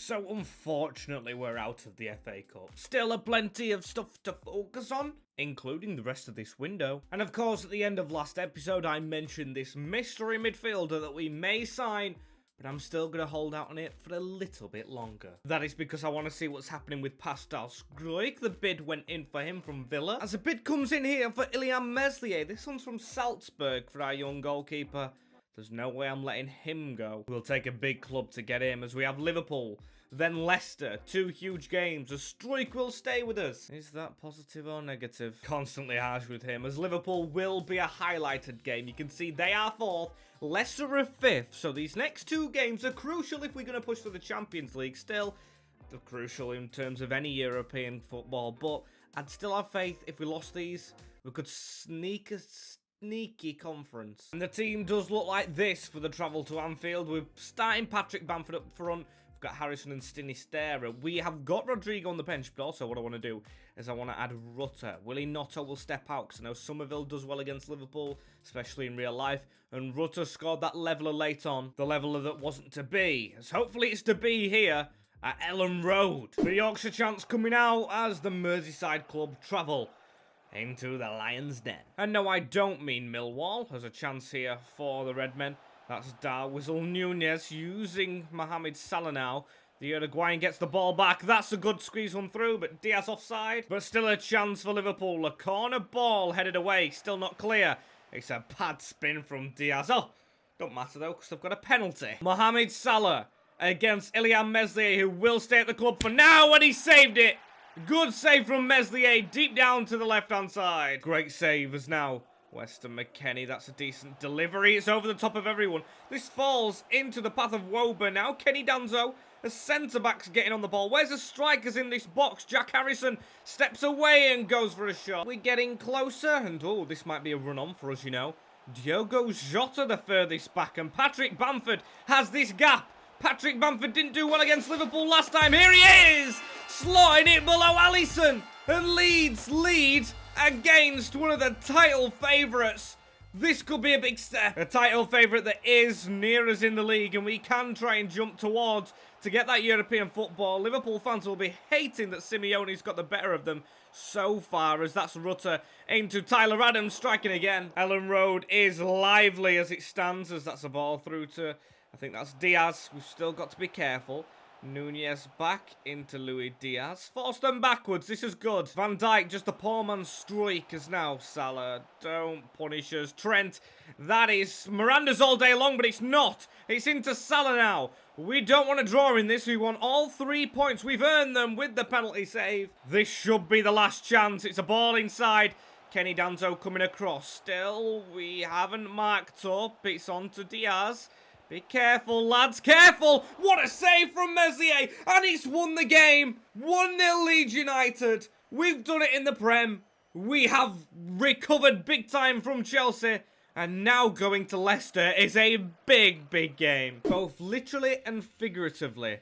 So unfortunately we're out of the FA Cup. Still plenty of stuff to focus on, including the rest of this window. And of course at the end of last episode I mentioned this mystery midfielder that we may sign, but I'm still going to hold out on it for a little bit longer. That is because I want to see what's happening with Pascal Struijk. The bid went in for him from Villa. As a bid comes in here for Ilyan Meslier. This one's from Salzburg for our young goalkeeper. There's no way I'm letting him go. We'll take a big club to get him, as we have Liverpool, then Leicester. 2 huge games. A Struijk will stay with us. Is that positive or negative? Constantly harsh with him, as Liverpool will be a highlighted game. You can see they are 4th, Leicester are 5th. So these next 2 games are crucial if we're going to push for the Champions League. Still, they're crucial in terms of any European football. But I'd still have faith if we lost these, we could sneak a sneaky conference. And the team does look like this for the travel to Anfield. We're starting Patrick Bamford up front. We've got Harrison and Sinisterra. We have got Rodrigo on the bench, but also what I want to do is I want to add Rutter. Willy Gnoto will step out, because I know Somerville does well against Liverpool, especially in real life. And Rutter scored that leveller late on. The leveller that wasn't to be. As hopefully it's to be here at Elland Road. The Yorkshire chants coming out as the Merseyside club travel into the Lions' Den. And no, I don't mean Millwall. There's a chance here for the Redmen. That's Darwizzel Nunez using Mohamed Salah now. The Uruguayan gets the ball back. That's a good squeeze one through, but Diaz offside. But still a chance for Liverpool. A corner ball headed away. Still not clear. It's a bad spin from Diaz. Oh, don't matter though, because they've got a penalty. Mohamed Salah against Ilyan Meslier, who will stay at the club for now, and he saved it. Good save from Meslier, deep down to the left-hand side. Great save as now Weston McKennie. That's a decent delivery. It's over the top of everyone. This falls into the path of Woburn now. Kenny Danzo, a centre-back's getting on the ball. Where's the strikers in this box? Jack Harrison steps away and goes for a shot. We're getting closer, and oh, this might be a run-on for us, you know. Diogo Jota the furthest back, and Patrick Bamford has this gap. Patrick Bamford didn't do well against Liverpool last time. Here he is! Slotting it below Alisson. And Leeds lead against one of the title favourites. This could be a big step. A title favourite that is near us in the league, and we can try and jump towards to get that European football. Liverpool fans will be hating that Simeone's got the better of them so far, as that's Rutter into Tyler Adams, striking again. Elland Road is lively as it stands, as that's a ball through to, I think that's Diaz. We've still got to be careful. Nunez back into Luis Diaz. Force them backwards. This is good. Van Dijk, just a poor man's Struijk as now. Salah, don't punish us. Trent, that is Miranda's all day long, but it's not. It's into Salah now. We don't want to draw in this. We want all 3 points. We've earned them with the penalty save. This should be the last chance. It's a ball inside. Kenny Danzo coming across. Still, we haven't marked up. It's on to Diaz. Be careful, lads, careful! What a save from Meslier! And it's won the game! 1-0 Leeds United. We've done it in the Prem. We have recovered big time from Chelsea. And now going to Leicester is a big, big game. Both literally and figuratively.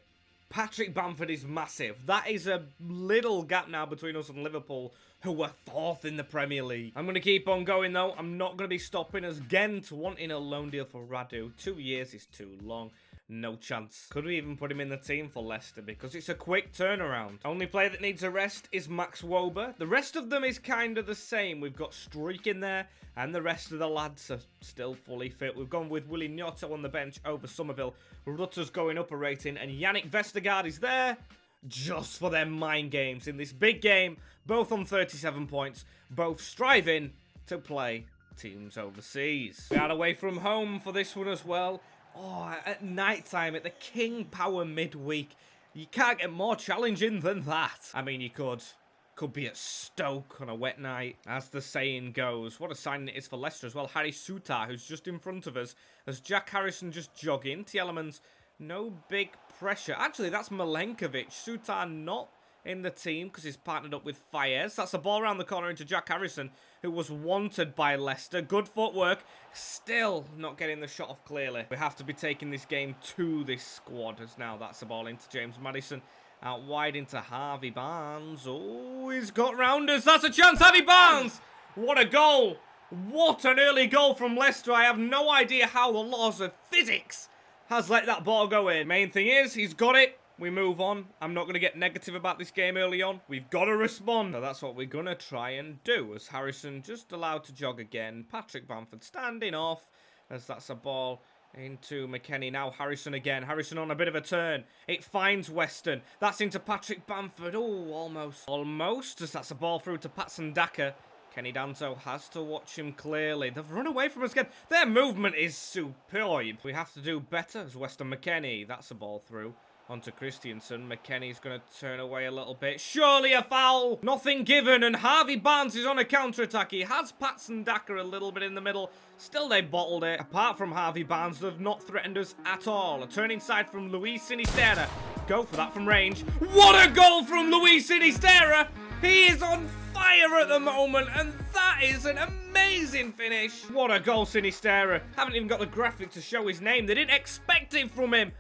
Patrick Bamford is massive. That is a little gap now between us and Liverpool, who are 4th in the Premier League. I'm going to keep on going, though. I'm not going to be stopping, as Ghent wanting a loan deal for Radu. 2 years is too long. No chance. Could we even put him in the team for Leicester? Because it's a quick turnaround. Only player that needs a rest is Max Wober. The rest of them is kind of the same. We've got Struijk in there, and the rest of the lads are still fully fit. We've gone with Willy Gnoto on the bench over Somerville. Rutter's going up a rating, and Yannick Vestergaard is there just for their mind games in this big game. Both on 37 points, both striving to play teams overseas. We are away from home for this one as well. Oh, at night time at the King Power midweek. You can't get more challenging than that. I mean, you could be at Stoke on a wet night, as the saying goes. What a signing it is for Leicester as well. Harry Sutar, who's just in front of us, as Jack Harrison just jogging. Tielemans, no big pressure. Actually, that's Milenkovic. Sutar not in the team because he's partnered up with Fayez. That's a ball around the corner into Jack Harrison, who was wanted by Leicester. Good footwork. Still not getting the shot off clearly. We have to be taking this game to this squad, as now that's a ball into James Maddison. Out wide into Harvey Barnes. Oh, he's got round us. That's a chance, Harvey Barnes! What a goal! What an early goal from Leicester. I have no idea how the laws of physics has let that ball go in. Main thing is, he's got it. we move on. I'm not going to get negative about this game early on. We've got to respond. So that's what we're going to try and do, as Harrison just allowed to jog again. Patrick Bamford standing off, as that's a ball into McKennie. Now Harrison again. Harrison on a bit of a turn. It finds Weston. That's into Patrick Bamford. Oh, almost. Almost, as that's a ball through to Patson Daka. Kenny Danto has to watch him clearly. They've run away from us again. Their movement is superb. We have to do better as Weston McKennie. That's a ball through onto Christiansen. McKennie's going to turn away a little bit. Surely a foul. Nothing given. And Harvey Barnes is on a counter-attack. He has Patson Daka a little bit in the middle. Still, they bottled it. Apart from Harvey Barnes, they've not threatened us at all. A turn inside from Luis Sinisterra. Go for that from range. What a goal from Luis Sinisterra. He is on fire at the moment, and that is an amazing finish. What a goal, Sinisterra. Haven't even got the graphic to show his name. They didn't expect it from him.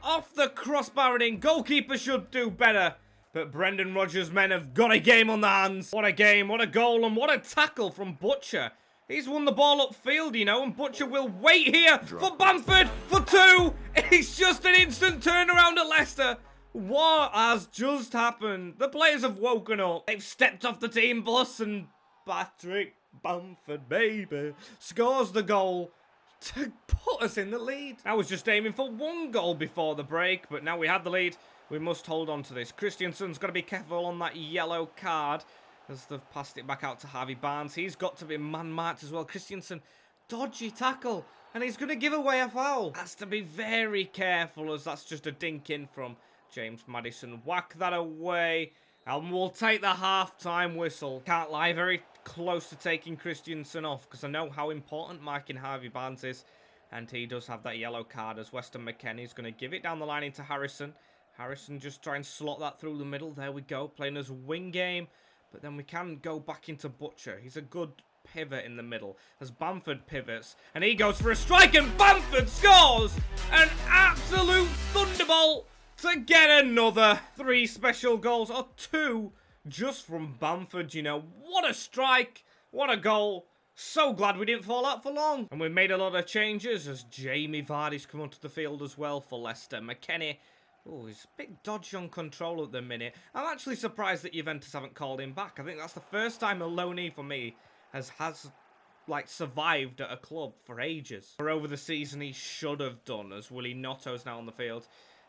Off the crossbar and in. Goalkeeper should do better. But Brendan Rodgers' men have got a game on their hands. What a game, what a goal, and what a tackle from Butcher. He's won the ball upfield, you know, and Butcher will wait here for Bamford for 2. It's just an instant turnaround at Leicester. What has just happened? The players have woken up. They've stepped off the team bus, and Patrick Bamford, baby, scores the goal to put us in the lead. I was just aiming for 1 goal before the break, but now we have the lead. We must hold on to this. Christiansen's got to be careful on that yellow card as they've passed it back out to Harvey Barnes. He's got to be man-marked as well. Christiansen, dodgy tackle, and he's going to give away a foul. Has to be very careful, as that's just a dink in from James Maddison. Whack that away, and we'll take the half-time whistle. Can't lie, very close to taking Christiansen off, because I know how important marking Harvey Barnes is, and he does have that yellow card, as Weston McKennie's going to give it down the line into Harrison. Harrison just try and slot that through the middle. There we go, playing as a wing game, but then we can go back into Butcher. He's a good pivot in the middle as Bamford pivots, and he goes for a strike, and Bamford scores an absolute thunderbolt to get another 3 special goals, or 2 just from Bamford. You know, what a strike, what a goal. So glad we didn't fall out for long. And we've made a lot of changes as Jamie Vardy's come onto the field as well for Leicester. McKennie, oh, he's a bit dodgy on control at the minute. I'm actually surprised that Juventus haven't called him back. I think that's the first time a loanee for me has like survived at a club for ages. For over the season he should have done, as Willy Gnotto's now on the field.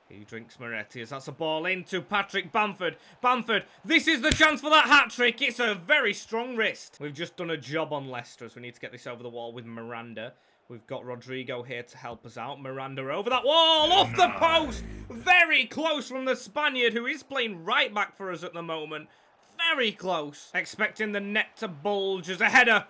He drinks Moretti as that's a ball into Patrick Bamford. Bamford, this is the chance for that hat-trick. It's a very strong wrist. We've just done a job on Leicester, as we need to get this over the wall with Miranda. We've got Rodrigo here to help us out. Miranda over that wall, off the post. Very close from the Spaniard, who is playing right back for us at the moment. Very close. Expecting the net to bulge as a header.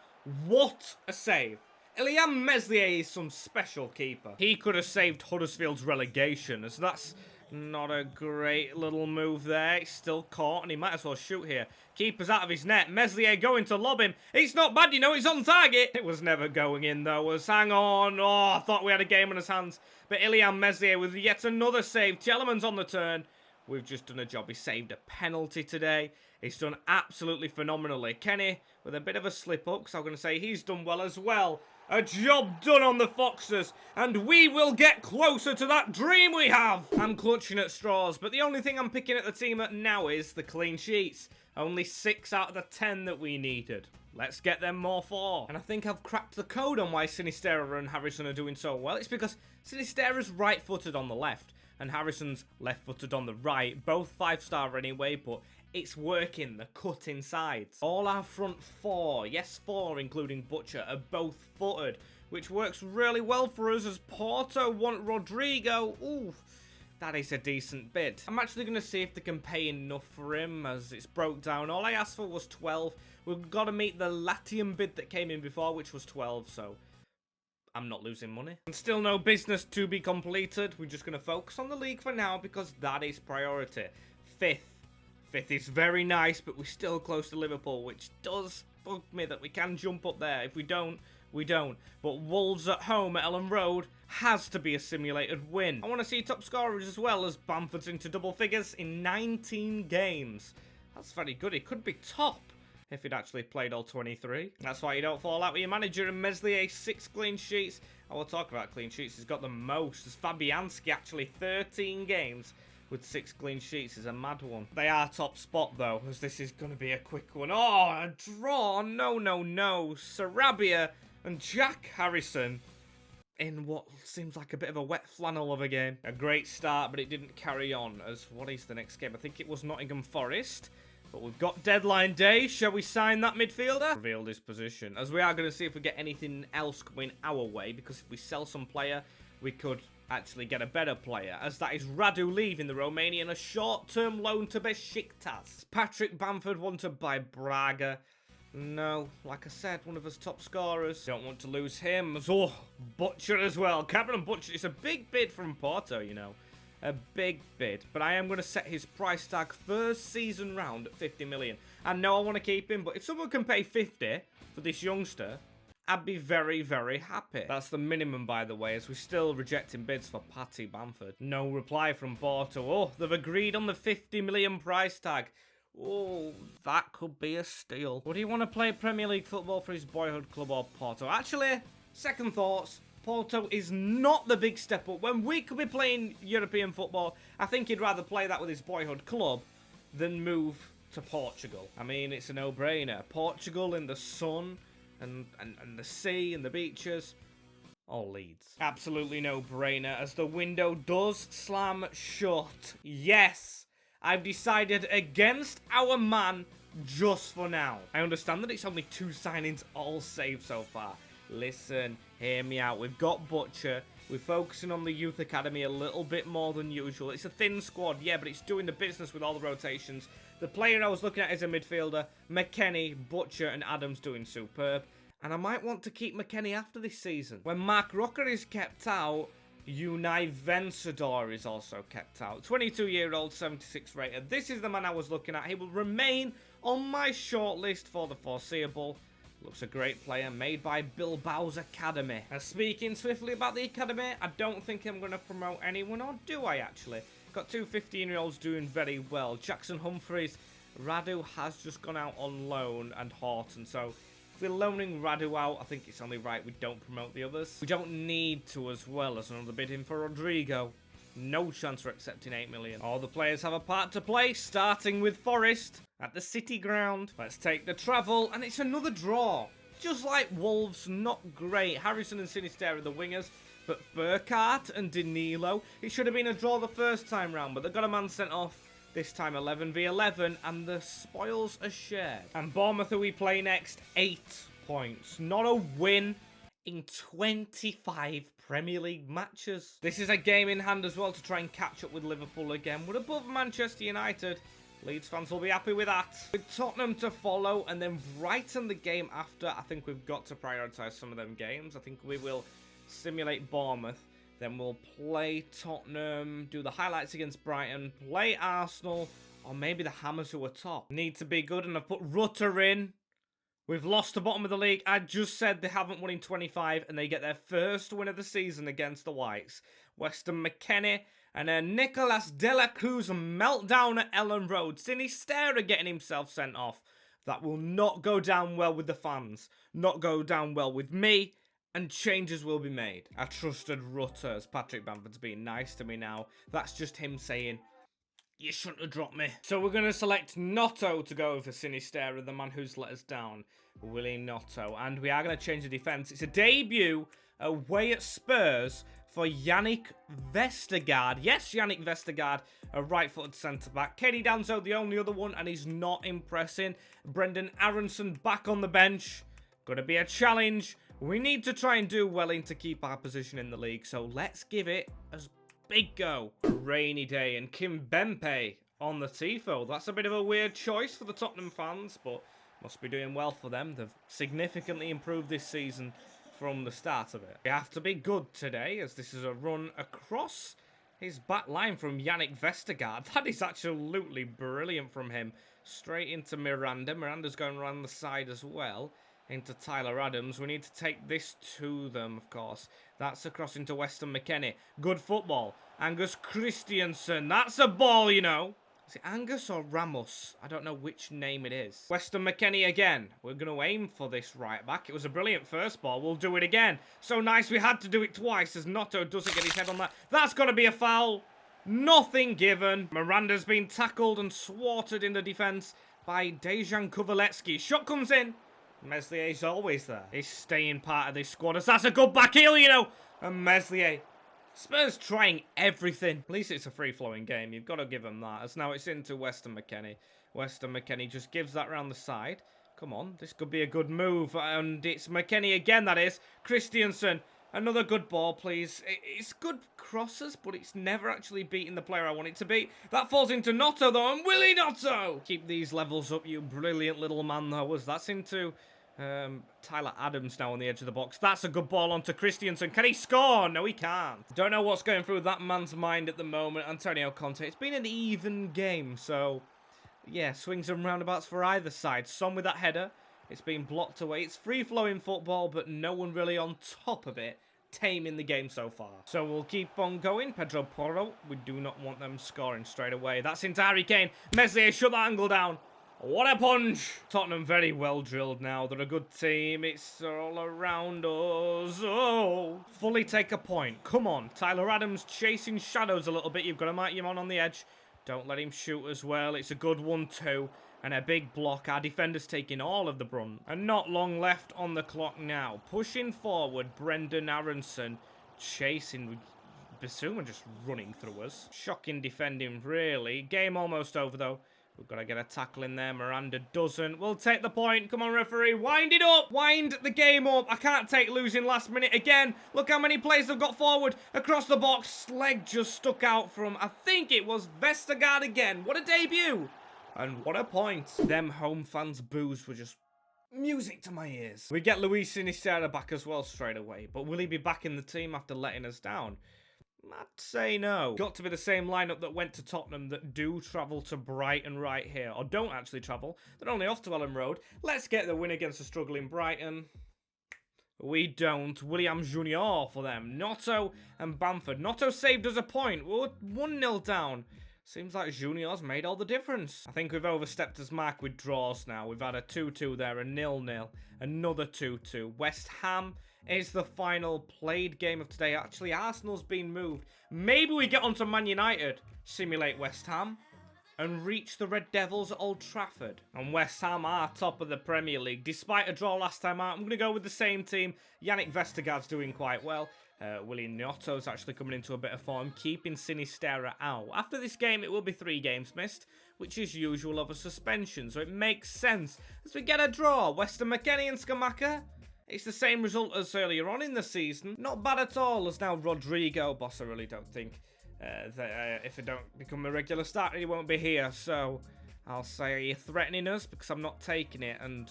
What a save. Ilyan Meslier is some special keeper. He could have saved Huddersfield's relegation, as that's not a great little move there. It's still caught, and he might as well shoot here. Keeper's out of his net. Meslier going to lob him. It's not bad, you know, he's on target. It was never going in, though. Was hang on. Oh, I thought we had a game on his hands. But Ilyan Meslier with yet another save. Tielemans on the turn. We've just done a job. He saved a penalty today. He's done absolutely phenomenally. Kenny with a bit of a slip-up, so I'm going to say he's done well as well. A job done on the Foxes, and we will get closer to that dream we have. I'm clutching at straws, but the only thing I'm picking at the team at now is the clean sheets. Only 6 out of the 10 that we needed. Let's get them more 4. And I think I've cracked the code on why Sinisterra and Harrison are doing so well. It's because Sinisterra's right-footed on the left, and Harrison's left-footed on the right. Both 5-star anyway, but it's working, the cutting sides. All our front 4, yes 4 including Butcher, are both footed, which works really well for us as Porto want Rodrigo. Ooh, that is a decent bid. I'm actually going to see if they can pay enough for him, as it's broke down. All I asked for was 12. We've got to meet the Latium bid that came in before, which was 12, so I'm not losing money. And still no business to be completed. We're just going to focus on the league for now, because that is priority. 5th is very nice, but we're still close to Liverpool, which does bug me that we can jump up there. If we don't, we don't. But Wolves at home at Ellen Road has to be a simulated win. I want to see top scorers as well, as Bamford's into double figures in 19 games. That's very good. It could be top if he'd actually played all 23. That's why you don't fall out with your manager. And Meslier, 6 clean sheets. I will talk about clean sheets. He's got the most. As Fabianski, actually 13 games with 6 clean sheets is a mad one. They are top spot, though, as this is going to be a quick one. Oh, a draw. No, no, no. Sarabia and Jack Harrison in what seems like a bit of a wet flannel of a game. A great start, but it didn't carry on. As what is the next game? I think it was Nottingham Forest. But we've got deadline day. Shall we sign that midfielder? Reveal this position. As we are going to see if we get anything else coming our way. Because if we sell some player, we could actually get a better player, as that is Radu leaving the Romanian, a short-term loan to Besiktas. Patrick Bamford wanted by Braga. No, like I said, one of his top scorers. Don't want to lose him. Oh, Butcher as well. Cameron Butcher. It's a big bid from Porto, you know. A big bid. But I am going to set his price tag first season round at 50 million. I know I want to keep him, but if someone can pay 50 for this youngster, I'd be very, very happy. That's the minimum, by the way, as we're still rejecting bids for Patty Bamford. No reply from Porto. Oh, they've agreed on the 50 million price tag. Oh, that could be a steal. Would he want to play Premier League football for his boyhood club or Porto? Actually, second thoughts, Porto is not the big step up. When we could be playing European football, I think he'd rather play that with his boyhood club than move to Portugal. I mean, it's a no-brainer. Portugal in the sun and the sea and the beaches. Or Leeds. Absolutely no-brainer, as the window does slam shut. Yes, I've decided against our man just for now. I understand that it's only 2 signings all saved so far. Listen, hear me out. We've got Butcher. We're focusing on the youth academy a little bit more than usual. It's a thin squad, yeah, but it's doing the business with all the rotations. The player I was looking at is a midfielder. McKennie, Butcher, and Adams doing superb. And I might want to keep McKennie after this season. When Mark Rocker is kept out, Unai Vencedor is also kept out. 22-year-old, 76 rated. This is the man I was looking at. He will remain on my shortlist for the foreseeable. Looks a great player, made by Bilbao's Academy. And speaking swiftly about the Academy, I don't think I'm going to promote anyone, or do I actually? Got 2 15-year-olds doing very well. Jackson Humphreys, Radu has just gone out on loan, and Horton, so if we're loaning Radu out, I think it's only right we don't promote the others. We don't need to, as well as another bid in for Rodrigo. No chance for accepting 8 million. All the players have a part to play, starting with Forest at the City Ground. Let's take the travel, and it's another draw. Just like Wolves, not great. Harrison and Sinisterra are the wingers, but Burkhardt and Danilo. It should have been a draw the first time round, but they got a man sent off. This time 11v11, and the spoils are shared. And Bournemouth, who we play next, 8 points. Not a win in 25 Premier League matches. This is a game in hand as well to try and catch up with Liverpool again. We're above Manchester United. Leeds fans will be happy with that. With Tottenham to follow and then Brighton the game after, I think we've got to prioritise some of them games. I think we will simulate Bournemouth. Then we'll play Tottenham, do the highlights against Brighton, play Arsenal, or maybe the Hammers who are top. Need to be good, and I've put Rutter in. We've lost the bottom of the league. I just said they haven't won in 25, and they get their first win of the season against the Whites. Weston McKennie and Nicolas De La Cruz meltdown at Ellen Road. Sinisterra getting himself sent off. That will not go down well with the fans. Not go down well with me. And changes will be made. I trusted Rutter, as Patrick Bamford's being nice to me now. That's just him saying, you shouldn't have dropped me. So we're going to select Gnoto to go over Sinisterra, the man who's let us down. Willy Gnoto. And we are going to change the defence. It's a debut away at Spurs for Yannick Vestergaard. Yes, Yannick Vestergaard, a right-footed centre-back. Kenny Danzo, the only other one, and he's not impressing. Brendan Aronson back on the bench. Going to be a challenge. We need to try and do well in to keep our position in the league, so let's give it a big go. A rainy day and Kim Bempe on the tifo. That's a bit of a weird choice for the Tottenham fans, but must be doing well for them. They've significantly improved this season from the start of it. We have to be good today, as this is a run across his back line from Yannick Vestergaard. That is absolutely brilliant from him. Straight into Miranda. Miranda's going around the side as well. Into Tyler Adams. We need to take this to them, of course. That's across into Weston McKennie. Good football. Angus Christiansen. That's a ball, you know. Is it Angus or Ramos? I don't know which name it is. Weston McKennie again. We're going to aim for this right back. It was a brilliant first ball. We'll do it again. So nice we had to do it twice as Gnoto doesn't get his head on that. That's got to be a foul. Nothing given. Miranda's been tackled and thwarted in the defence by Dejan Kovalevsky. Shot comes in. Meslier's always there. He's staying part of this squad as that's a good back heel, you know. And Meslier. Spurs trying everything. At least it's a free-flowing game. You've got to give them that. As now it's into Weston McKennie. Weston McKennie just gives that round the side. Come on, this could be a good move. And it's McKennie again, that is. Christiansen. Another good ball, please. It's good crosses, but it's never actually beating the player I want it to beat. That falls into Gnoto, though, and Willy Gnoto! Keep these levels up, you brilliant little man, though, as that's into Tyler Adams now on the edge of the box. That's a good ball onto Christiansen. Can he score? No, he can't. Don't know what's going through that man's mind at the moment. Antonio Conte. It's been an even game, so yeah, swings and roundabouts for either side. Son with that header. It's been blocked away. It's free-flowing football, but no one really on top of it taming the game so far. So we'll keep on going. Pedro Porro, we do not want them scoring straight away. That's into Harry Kane. Meslier, shut that angle down. What a punch! Tottenham very well drilled now. They're a good team. It's all around us. Oh! Fully take a point. Come on. Tyler Adams chasing shadows a little bit. You've got to mark him on the edge. Don't let him shoot as well. It's a good 1-2. And a big block. Our defender's taking all of the brunt. And not long left on the clock now. Pushing forward, Brendan Aronson. Chasing. Basuma just running through us. Shocking defending, really. Game almost over, though. We've got to get a tackle in there. Miranda doesn't. We'll take the point. Come on, referee. Wind it up. Wind the game up. I can't take losing last minute again. Look how many players have got forward. Across the box. Leg just stuck out from, I think it was Vestergaard again. What a debut. And what a point. Them home fans' boos were just music to my ears. We get Luis Sinisterra back as well straight away. But will he be back in the team after letting us down? I'd say no. Got to be the same lineup that went to Tottenham that do travel to Brighton right here. Or don't actually travel. They're only off to Ellen Road. Let's get the win against a struggling Brighton. We don't. William Junior for them. Gnoto and Bamford. Gnoto saved us a point. We're 1-0 down. Seems like Junior's made all the difference. I think we've overstepped his mark with draws now. We've had a 2-2 there, a 0-0, another 2-2. West Ham is the final played game of today. Actually, Arsenal's been moved. Maybe we get onto Man United, simulate West Ham, and reach the Red Devils at Old Trafford. And West Ham are top of the Premier League. Despite a draw last time out, I'm going to go with the same team. Yannick Vestergaard's doing quite well. Willy Gnoto's actually coming into a bit of form, keeping Sinisterra out. After this game, it will be 3 games missed, which is usual of a suspension, so it makes sense. As we get a draw, Weston McKennie and Scamacca, it's the same result as earlier on in the season. Not bad at all, as now Rodrigo, boss, I really don't think that if it don't become a regular starter, he won't be here, so I'll say you're threatening us because I'm not taking it, and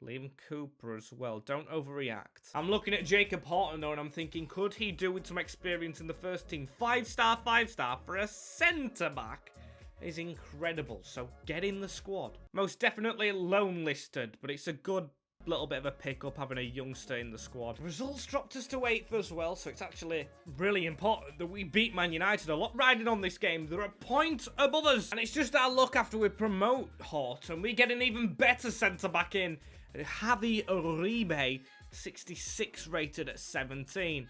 Liam Cooper as well. Don't overreact. I'm looking at Jacob Horton though, and I'm thinking, could he do with some experience in the first team? 5-star, 5-star for a centre-back is incredible. So get in the squad. Most definitely loan listed, but it's a good little bit of a pick-up having a youngster in the squad. Results dropped us to 8th as well, so it's actually really important that we beat Man United. A lot riding on this game. They're a point above us, and it's just our luck after we promote Horton. We get an even better centre-back in. Javi Uribe, 66 rated at 17.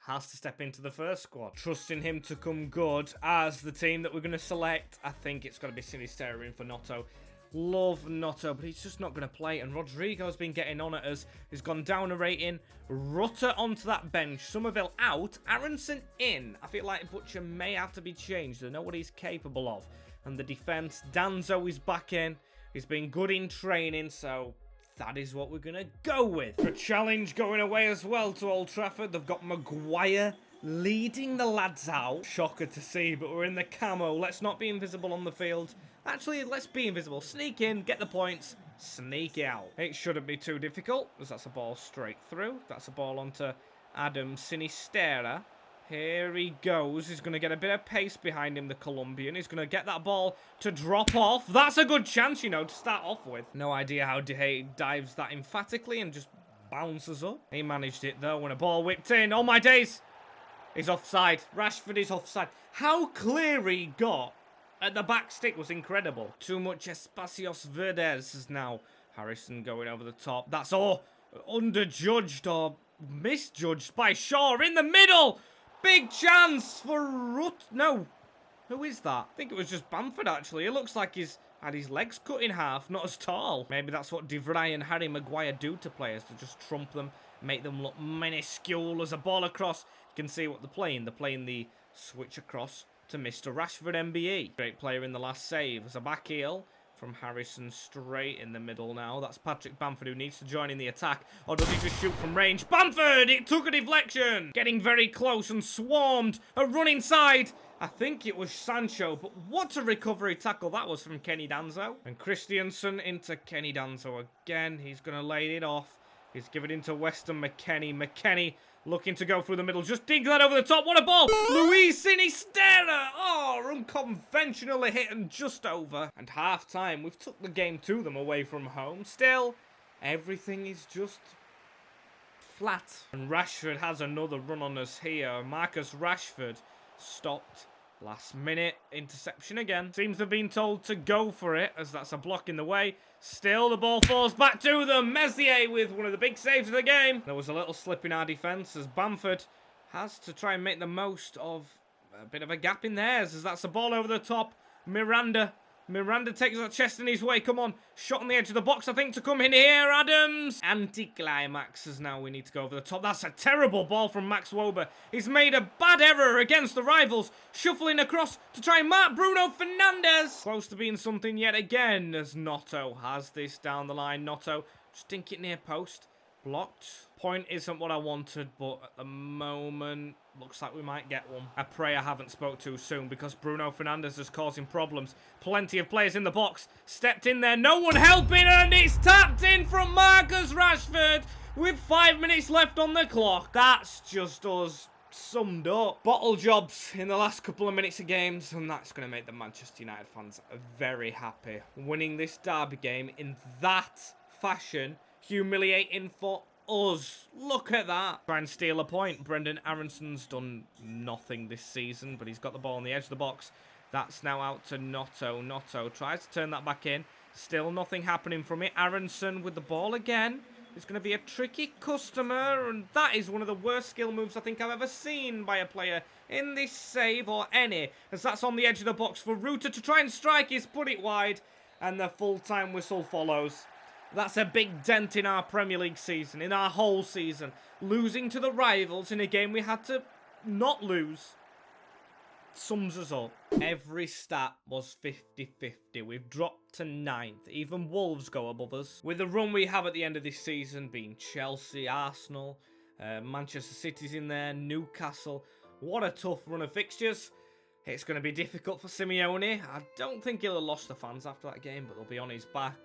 Has to step into the first squad. Trusting him to come good as the team that we're going to select. I think it's going to be Sinisterra in for Gnoto. Love Gnoto, but he's just not going to play. And Rodrigo's been getting on at us. He's gone down a rating. Rutter onto that bench. Somerville out. Aronson in. I feel like Butcher may have to be changed. I know what he's capable of. And the defence. Danzo is back in. He's been good in training, so that is what we're going to go with. A challenge going away as well to Old Trafford. They've got Maguire leading the lads out. Shocker to see, but we're in the camo. Let's not be invisible on the field. Actually, let's be invisible. Sneak in, get the points, sneak out. It shouldn't be too difficult, because that's a ball straight through. That's a ball onto Adam Sinisterra. Here he goes. He's going to get a bit of pace behind him, the Colombian. He's going to get that ball to drop off. That's a good chance, you know, to start off with. No idea how De Gea dives that emphatically and just bounces up. He managed it, though, when a ball whipped in. Oh, my days. He's offside. Rashford is offside. How clear he got at the back stick was incredible. Too much espacios verdes now. Harrison going over the top. That's all underjudged or misjudged by Shaw in the middle. Big chance for No. Who is that? I think it was just Bamford, actually. It looks like he's had his legs cut in half, not as tall. Maybe that's what De Vrij and Harry Maguire do to players, to just trump them, make them look minuscule as a ball across. You can see what they're playing. They're playing the switch across to Mr. Rashford MBE. Great player in the last save. As a back heel from Harrison straight in the middle now. That's Patrick Bamford who needs to join in the attack. Or does he just shoot from range? Bamford! It took a deflection! Getting very close and swarmed. A run inside. I think it was Sancho, but what a recovery tackle that was from Kenny Danzo. And Christiansen into Kenny Danzo again. He's going to lay it off. He's given it into Weston McKennie. McKennie looking to go through the middle. Just dig that over the top. What a ball! Luis Sinisterra! Oh, unconventionally hit and just over. And half-time, we've took the game to them away from home. Still, everything is just flat. And Rashford has another run on us here. Marcus Rashford stopped last minute. Interception again. Seems to have been told to go for it, as that's a block in the way. Still, the ball falls back to them. Messier with one of the big saves of the game. There was a little slip in our defence as Bamford has to try and make the most of a bit of a gap in theirs, as that's a ball over the top. Miranda takes that chest in his way. Come on. Shot on the edge of the box, I think, to come in here. Adams. Anti-climax as now we need to go over the top. That's a terrible ball from Max Wober. He's made a bad error against the rivals. Shuffling across to try and mark Bruno Fernandes. Close to being something yet again as Gnoto has this down the line. Gnoto just dink it near post. Blocked. Point isn't what I wanted, but at the moment, looks like we might get one. I pray I haven't spoke too soon, because Bruno Fernandes is causing problems. Plenty of players in the box. Stepped in there, no one helping, and it's tapped in from Marcus Rashford with 5 minutes left on the clock. That's just us summed up. Bottle jobs in the last couple of minutes of games, and that's going to make the Manchester United fans very happy. Winning this derby game in that fashion, humiliating for us. Look at that. Try and steal a point. Brendan Aronson's done nothing this season, but he's got the ball on the edge of the box. That's now out to Gnoto. Gnoto tries to turn that back in. Still nothing happening from it. Aronson with the ball again. It's going to be a tricky customer, and that is one of the worst skill moves I think I've ever seen by a player in this save, or any, as that's on the edge of the box for Rutter to try and strike. He's put it wide, and the full-time whistle follows. That's a big dent in our Premier League season, in our whole season. Losing to the rivals in a game we had to not lose sums us up. Every stat was 50-50. We've dropped to 9th. Even Wolves go above us. With the run we have at the end of this season being Chelsea, Arsenal, Manchester City's in there, Newcastle. What a tough run of fixtures. It's going to be difficult for Simeone. I don't think he'll have lost the fans after that game, but they'll be on his back,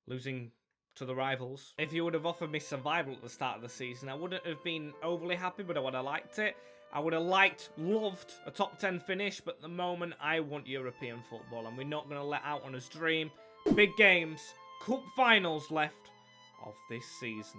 losing to the rivals. If you would have offered me survival at the start of the season, I wouldn't have been overly happy, but I would have liked it. I would have loved a top 10 finish, but at the moment, I want European football, and we're not going to let out on his dream. Big games, cup finals left of this season.